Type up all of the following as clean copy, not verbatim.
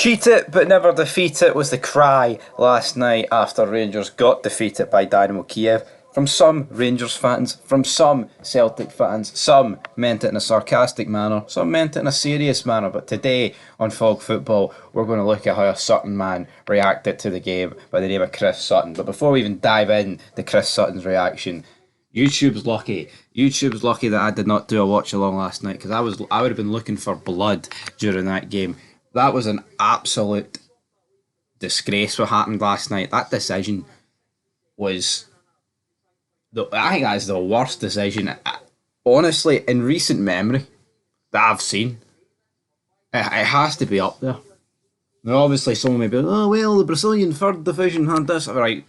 Cheat it but never defeat it was the cry last night after Rangers got defeated by Dynamo Kiev. From some Rangers fans, from some Celtic fans, some meant it in a sarcastic manner, some meant it in a serious manner. But today on Fog Football, we're going to look at how a Sutton man reacted to the game by the name of Chris Sutton. But before we even dive in to Chris Sutton's reaction, YouTube's lucky. YouTube's lucky that I did not do a watch along last night because I would have been looking for blood during that game. That was an absolute disgrace what happened last night. That decision was... I think that is the worst decision, honestly, in recent memory that I've seen. It has to be up there. Now, obviously, someone may be like, oh, well, the Brazilian third division had this. Right,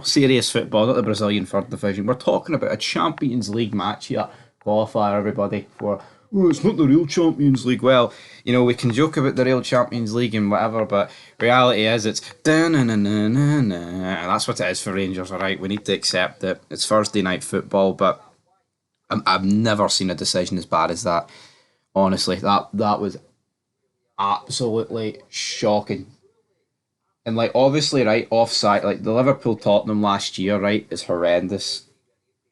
serious football, not the Brazilian third division. We're talking about a Champions League match here. Qualifier, everybody, for... oh, it's not the real Champions League. Well, we can joke about the real Champions League and whatever, but reality is it's that's what it is for Rangers, alright? We need to accept it. It's Thursday night football, but I've never seen a decision as bad as that. Honestly, that was absolutely shocking. And, obviously, right, offside, the Liverpool-Tottenham last year, right, is horrendous.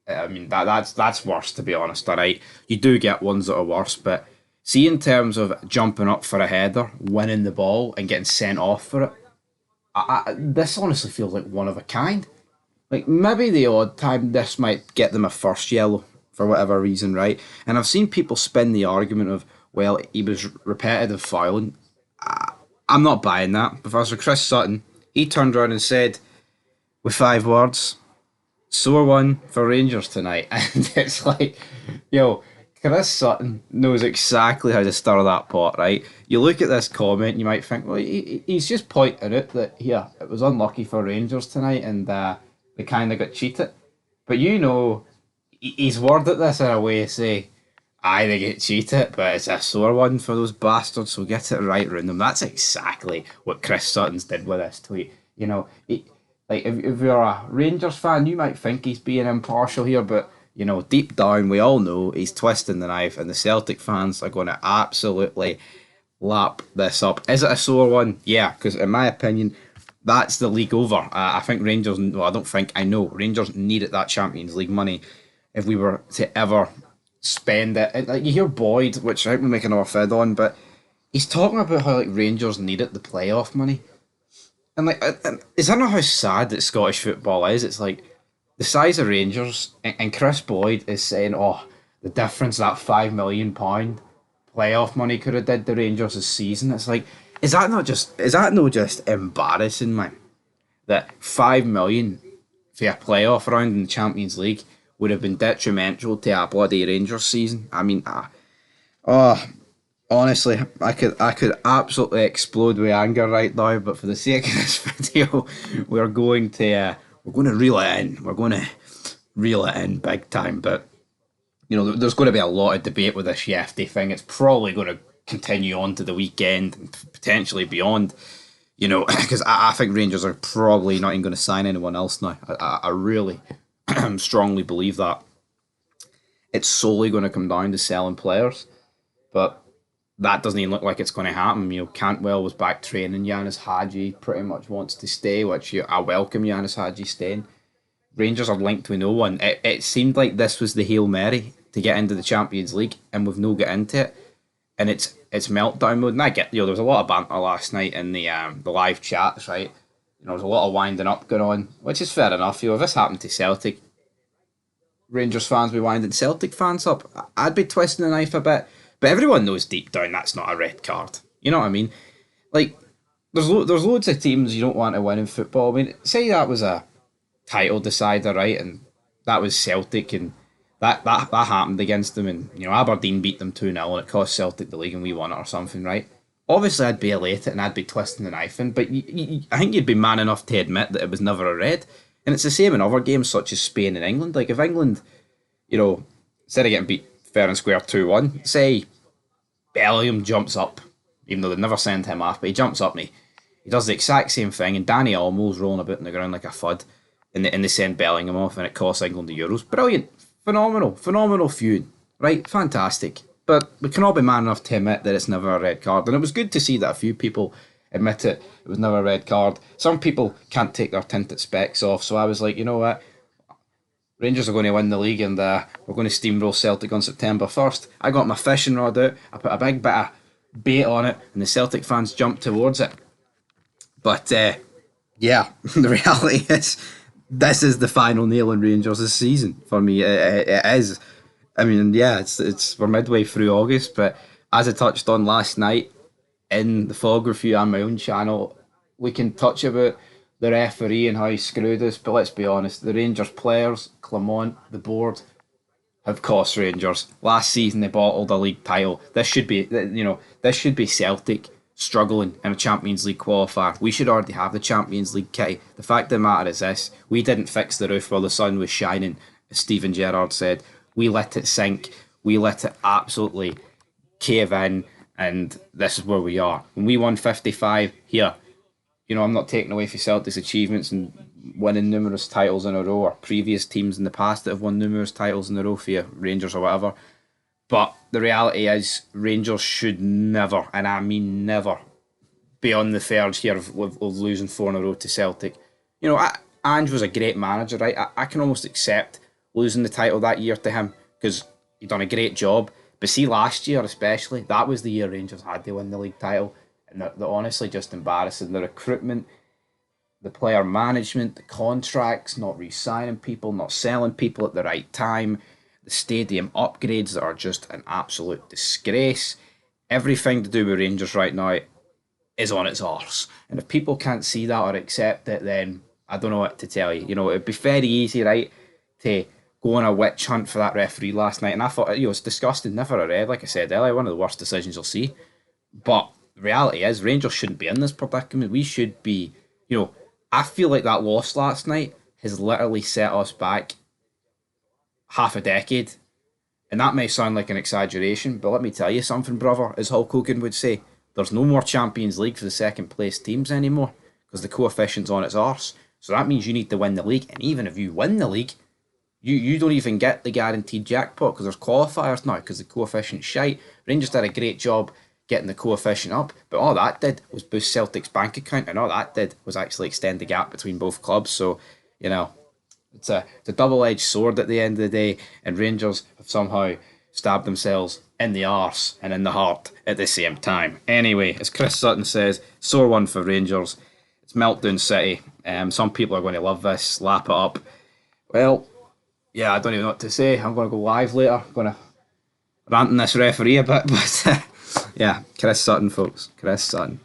I mean, that's worse, to be honest, alright? You do get ones that are worse, but see, in terms of jumping up for a header, winning the ball, and getting sent off for it, this honestly feels like one of a kind. Maybe the odd time this might get them a first yellow, for whatever reason, right? And I've seen people spin the argument of, well, he was repetitive fouling. I'm not buying that. If I was with Chris Sutton, he turned around and said, with 5 words... sore one for Rangers tonight. And it's like, Chris Sutton knows exactly how to stir that pot, right? You look at this comment, you might think, well, he's just pointing out that, it was unlucky for Rangers tonight and they kind of got cheated. But he's worded this in a way to say, aye, they get cheated, but it's a sore one for those bastards, so get it right round them. That's exactly what Chris Sutton's did with this tweet. If you're a Rangers fan, you might think he's being impartial here, but, deep down, we all know he's twisting the knife, and the Celtic fans are going to absolutely lap this up. Is it a sore one? Yeah, because in my opinion, that's the league over. I think Rangers, I know Rangers needed that Champions League money if we were to ever spend it. And, you hear Boyd, which I think we're making our fid on, but he's talking about how, Rangers needed the playoff money. And is that not how sad that Scottish football is? It's like the size of Rangers, and Chris Boyd is saying, oh, the difference that £5 million playoff money could have did the Rangers this season. It's like, is that not just embarrassing, man? That £5 million for a playoff round in the Champions League would have been detrimental to a bloody Rangers season. I mean, honestly, I could absolutely explode with anger right now, but for the sake of this video, we're going to reel it in. We're going to reel it in big time. But there's going to be a lot of debate with this Shefty thing. It's probably going to continue on to the weekend and potentially beyond. Because I think Rangers are probably not even going to sign anyone else now. I really strongly believe that it's solely going to come down to selling players, but that doesn't even look like it's going to happen. Cantwell was back training. Yanis Hadji pretty much wants to stay, which I welcome Yanis Hadji staying. Rangers are linked with no one. It seemed like this was the Hail Mary to get into the Champions League, and we've no got into it. And it's meltdown mode. And I get, there was a lot of banter last night in the live chats, right? There was a lot of winding up going on, which is fair enough. If this happened to Celtic, Rangers fans be winding Celtic fans up. I'd be twisting the knife a bit. But everyone knows deep down that's not a red card. You know what I mean? There's loads of teams you don't want to win in football. I mean, say that was a title decider, right? And that was Celtic, and that happened against them, and Aberdeen beat them 2-0, and it cost Celtic the league, and we won it or something, right? Obviously, I'd be elated and I'd be twisting the knife in, but I think you'd be man enough to admit that it was never a red. And it's the same in other games such as Spain and England. If England, instead of getting beat fair and square 2-1, say Bellingham jumps up, even though they'd never send him off, but he jumps up and he does the exact same thing, and Danny Olmo's rolling about in the ground like a fud, and they send Bellingham off, and it costs England the Euros. Brilliant. Phenomenal feud. Right? Fantastic. But we can all be man enough to admit that it's never a red card, and it was good to see that a few people admit it. It was never a red card. Some people can't take their tinted specs off, so I was like, you know what? Rangers are going to win the league and we're going to steamroll Celtic on September 1st. I got my fishing rod out, I put a big bit of bait on it, and the Celtic fans jumped towards it. But yeah, the reality is, this is the final nail in Rangers this season for me. It is. I mean, yeah, it's we're midway through August, but as I touched on last night in the Fog Review on my own channel, we can touch about the referee and how he screwed us, but let's be honest, the Rangers players, Clement, the board, have cost Rangers. Last season they bottled a league title. This should be, this should be Celtic struggling in a Champions League qualifier. We should already have the Champions League kitty. The fact of the matter is this: we didn't fix the roof while the sun was shining, as Steven Gerrard said. We let it sink. We let it absolutely cave in, and this is where we are. When we won 55 here, I'm not taking away from Celtic's achievements and winning numerous titles in a row, or previous teams in the past that have won numerous titles in a row for you, Rangers or whatever. But the reality is, Rangers should never, and I mean never, be on the verge here of losing 4 in a row to Celtic. Ange was a great manager, right? I can almost accept losing the title that year to him because he'd done a great job. But see, last year especially, that was the year Rangers had to win the league title. And they're honestly just embarrassing. The recruitment, the player management, the contracts, not re-signing people, not selling people at the right time, the stadium upgrades that are just an absolute disgrace. Everything to do with Rangers right now is on its arse. And if people can't see that or accept it, then I don't know what to tell you. It'd be very easy, right, to go on a witch hunt for that referee last night. And I thought, it's disgusting. Never a red, like I said earlier, one of the worst decisions you'll see. But the reality is, Rangers shouldn't be in this predicament. We should be, I feel like that loss last night has literally set us back half a decade. And that may sound like an exaggeration, but let me tell you something, brother, as Hulk Hogan would say, there's no more Champions League for the second place teams anymore because the coefficient's on its arse. So that means you need to win the league. And even if you win the league, you don't even get the guaranteed jackpot because there's qualifiers now because the coefficient's shite. Rangers did a great job getting the coefficient up, but all that did was boost Celtic's bank account, and all that did was actually extend the gap between both clubs. So, it's a double-edged sword at the end of the day, and Rangers have somehow stabbed themselves in the arse and in the heart at the same time. Anyway, as Chris Sutton says, sore one for Rangers. It's Meltdown City. Some people are going to love this, lap it up. Well, yeah, I don't even know what to say. I'm going to go live later. I'm going to rant on this referee a bit, but yeah, Chris Sutton, folks. Chris Sutton.